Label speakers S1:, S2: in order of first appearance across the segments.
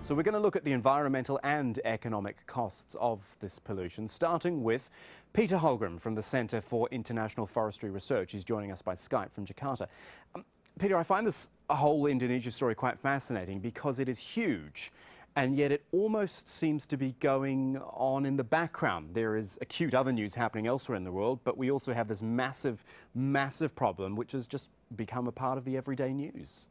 S1: So we're going to look at the environmental and economic costs of this pollution, starting with Peter Holgram from the Centre for International Forestry Research. He's joining us by Skype from Jakarta. Peter, I find this whole Indonesia story quite fascinating because it is huge, and yet it almost seems to be going on in the background. There is acute other news happening elsewhere in the world, but we also have this massive, massive problem which has just become a part of the everyday news.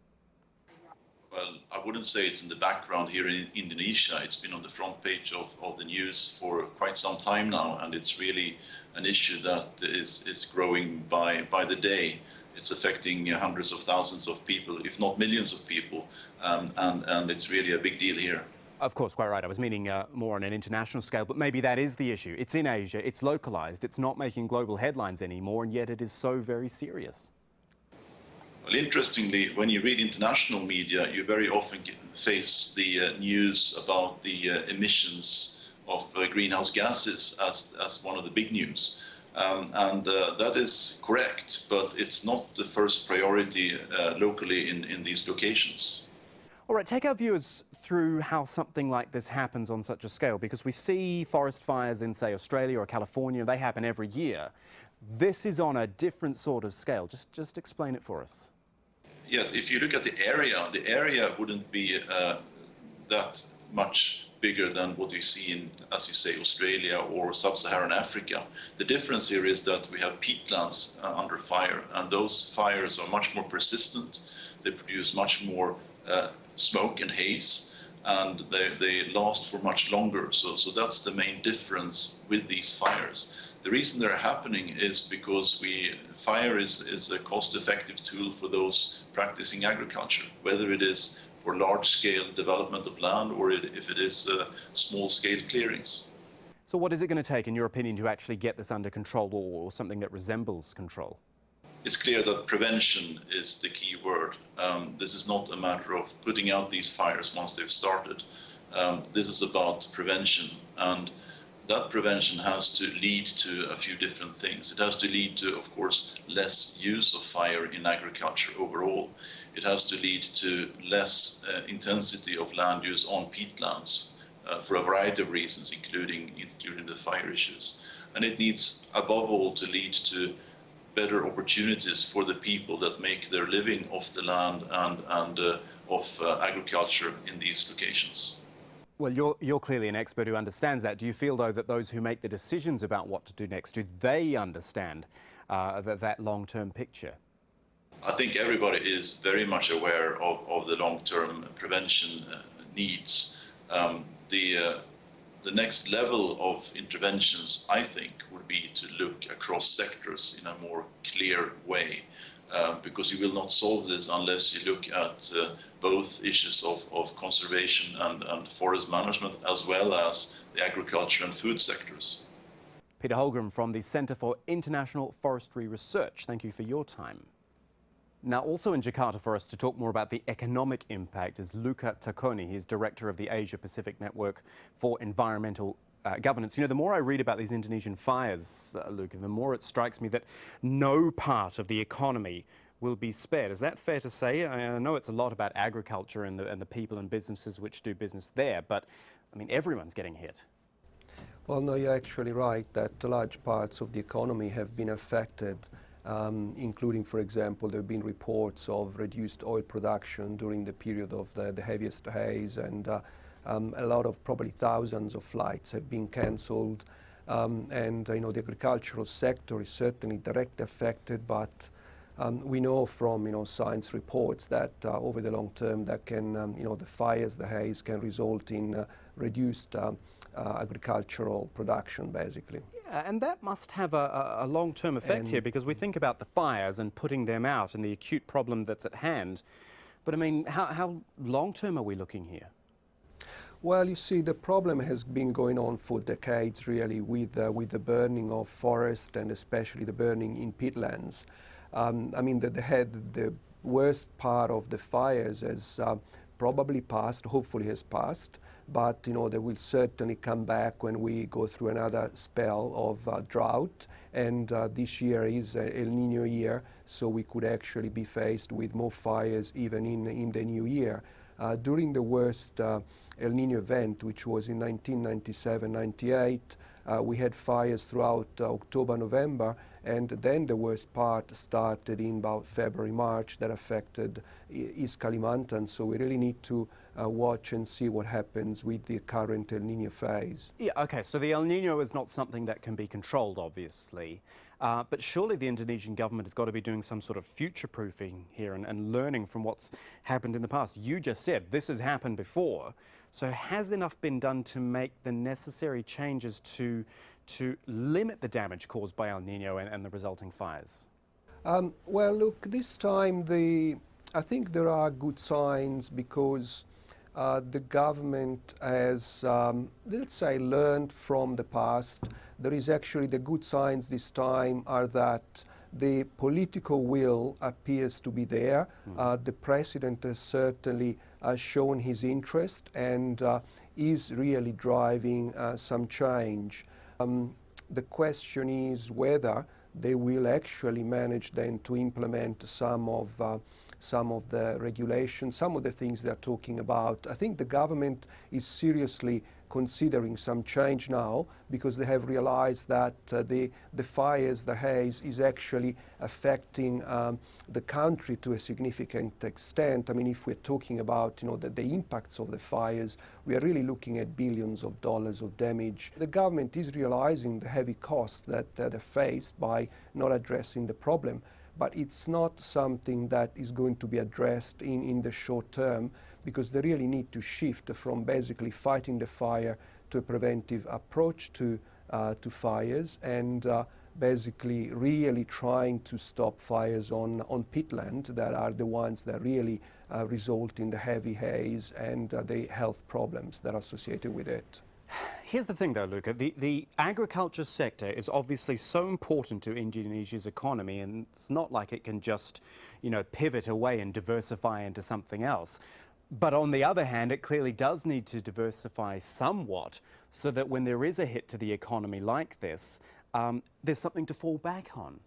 S2: Well, I wouldn't say it's in the background here in Indonesia. It's been on the front page of the news for quite some time now, and it's really an issue that is growing by the day. It's affecting hundreds of thousands of people, if not millions of people, and it's really a big deal here.
S1: Of course, quite right. I was meaning more on an international scale, but maybe that is the issue. It's in Asia, it's localized, it's not making global headlines anymore, and yet it is so very serious.
S2: Well, interestingly, when you read international media, you very often face the news about the emissions of greenhouse gases as one of the big news. That is correct, but it's not the first priority locally in these locations.
S1: All right, take our viewers through how something like this happens on such a scale, because we see forest fires in, say, Australia or California. They happen every year. This is on a different sort of scale. Just explain it for us.
S2: Yes, if you look at the area wouldn't be that much bigger than what you see in, as you say, Australia or sub-Saharan Africa. The difference here is that we have peatlands under fire, and those fires are much more persistent. They produce much more smoke and haze, and they last for much longer. So that's the main difference with these fires. The reason they're happening is because fire is a cost-effective tool for those practicing agriculture, whether it is for large-scale development of land or if it is small-scale clearings.
S1: So what is it going to take, in your opinion, to actually get this under control, or something that resembles control?
S2: It's clear that prevention is the key word. This is not a matter of putting out these fires once they've started. This is about prevention, and that prevention has to lead to a few different things. It has to lead to, of course, less use of fire in agriculture overall. It has to lead to less intensity of land use on peatlands for a variety of reasons, including the fire issues. And it needs, above all, to lead to better opportunities for the people that make their living off the land and of agriculture in these locations.
S1: Well, you're clearly an expert who understands that. Do you feel, though, that those who make the decisions about what to do next, do they understand that long-term picture?
S2: I think everybody is very much aware of the long-term prevention needs. The next level of interventions, I think, would be to look across sectors in a more clear way. Because you will not solve this unless you look at both issues of conservation and forest management, as well as the agriculture and food sectors.
S1: Peter Holgram from the Centre for International Forestry Research, thank you for your time. Now, also in Jakarta for us to talk more about the economic impact is Luca Tacconi. He's director of the Asia-Pacific Network for Environmental Governance. You know, the more I read about these Indonesian fires, Luca, the more it strikes me that no part of the economy will be spared. Is that fair to say? I know it's a lot about agriculture and the people and businesses which do business there, but I mean, everyone's getting hit.
S3: Well, no, you're actually right that large parts of the economy have been affected, including, for example, there have been reports of reduced oil production during the period of the heaviest haze, and a lot of, probably thousands of flights have been cancelled, and you know, the agricultural sector is certainly directly affected, but we know from science reports that over the long term that can the fires, the haze can result in reduced agricultural production, basically.
S1: Yeah, and that must have a long-term effect here, because we think about the fires and putting them out and the acute problem that's at hand, but I mean, how long-term are we looking here?
S3: Well, you see, the problem has been going on for decades, really, with the burning of forest and especially the burning in peatlands. I mean, the worst part of the fires has probably passed, hopefully has passed, but they will certainly come back when we go through another spell of drought, and this year is El Niño year, so we could actually be faced with more fires even in the new year. During the worst El Nino event, which was in 1997-98, we had fires throughout October, November, and then the worst part started in about February, March that affected East Kalimantan. So we really need to watch and see what happens with the current El Nino phase.
S1: Yeah, okay, so the El Nino is not something that can be controlled, obviously, but surely the Indonesian government has got to be doing some sort of future-proofing here and learning from what's happened in the past. You just said this has happened before, so has enough been done to make the necessary changes to limit the damage caused by El Nino and the resulting fires?
S3: Well, look, this time I think there are good signs because the government has, let's say, learned from the past. There is actually the good signs this time are that the political will appears to be there. The president has certainly shown his interest and is really driving some change. The question is whether they will actually manage then to implement some of the regulations, some of the things they're talking about. I think the government is seriously considering some change now because they have realized that the fires, the haze, is actually affecting the country to a significant extent. I mean, if we're talking about the impacts of the fires, we are really looking at billions of dollars of damage. The government is realizing the heavy cost that they faced by not addressing the problem. But it's not something that is going to be addressed in the short term because they really need to shift from basically fighting the fire to a preventive approach to fires and basically really trying to stop fires on peatland that are the ones that really result in the heavy haze and the health problems that are associated with it.
S1: Here's the thing, though, Luca. The agriculture sector is obviously so important to Indonesia's economy, and it's not like it can just, pivot away and diversify into something else. But on the other hand, it clearly does need to diversify somewhat so that when there is a hit to the economy like this, there's something to fall back on.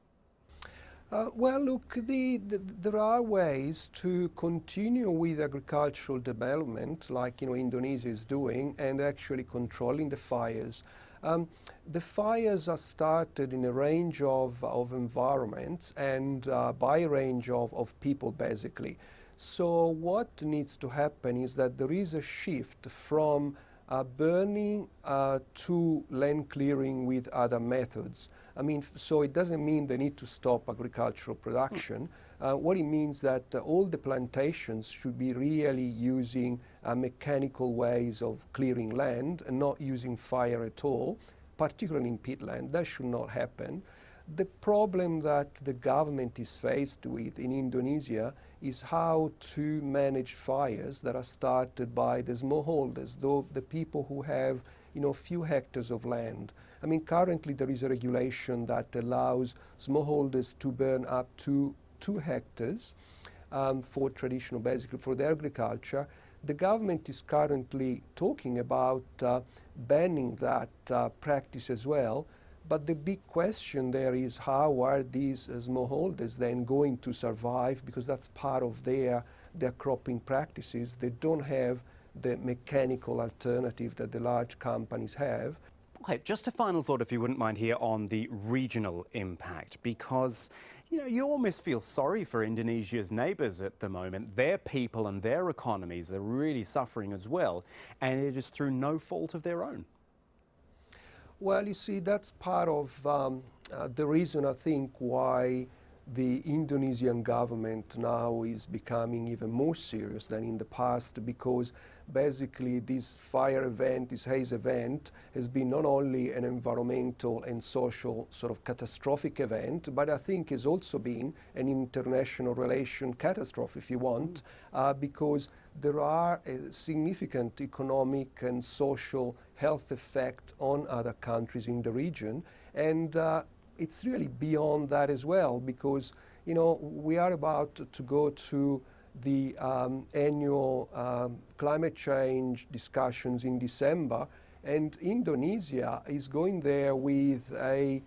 S3: Well, look, there are ways to continue with agricultural development, like Indonesia is doing, and actually controlling the fires. The fires are started in a range of environments and by a range of people, basically. So what needs to happen is that there is a shift from burning to land clearing with other methods. I mean, so it doesn't mean they need to stop agricultural production. What it means that all the plantations should be really using mechanical ways of clearing land and not using fire at all, particularly in peatland. That should not happen. The problem that the government is faced with in Indonesia is how to manage fires that are started by the smallholders, the people who have few hectares of land. I mean, currently there is a regulation that allows smallholders to burn up to 2 hectares for traditional, basically for the agriculture. The government is currently talking about banning that practice as well. But the big question there is how are these smallholders then going to survive, because that's part of their cropping practices. They don't have the mechanical alternative that the large companies have.
S1: Okay, just a final thought, if you wouldn't mind, here on the regional impact, because you almost feel sorry for Indonesia's neighbours at the moment. Their people and their economies are really suffering as well, and it is through no fault of their own.
S3: Well, you see, that's part of the reason, I think, why the Indonesian government now is becoming even more serious than in the past, because basically this fire event, this haze event, has been not only an environmental and social sort of catastrophic event, but I think has also been an international relation catastrophe, if you want, because there are a significant economic and social health effect on other countries in the region, and it's really beyond that as well, because we are about to go to the annual climate change discussions in December, and Indonesia is going there with a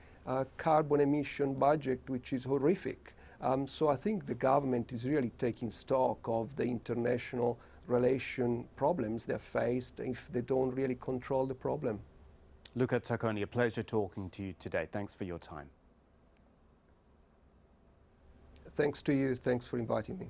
S3: carbon emission budget which is horrific. So I think the government is really taking stock of the international relation problems they're faced if they don't really control the problem.
S1: Luca Tacconi, a pleasure talking to you today. Thanks for your time.
S3: Thanks to you. Thanks for inviting me.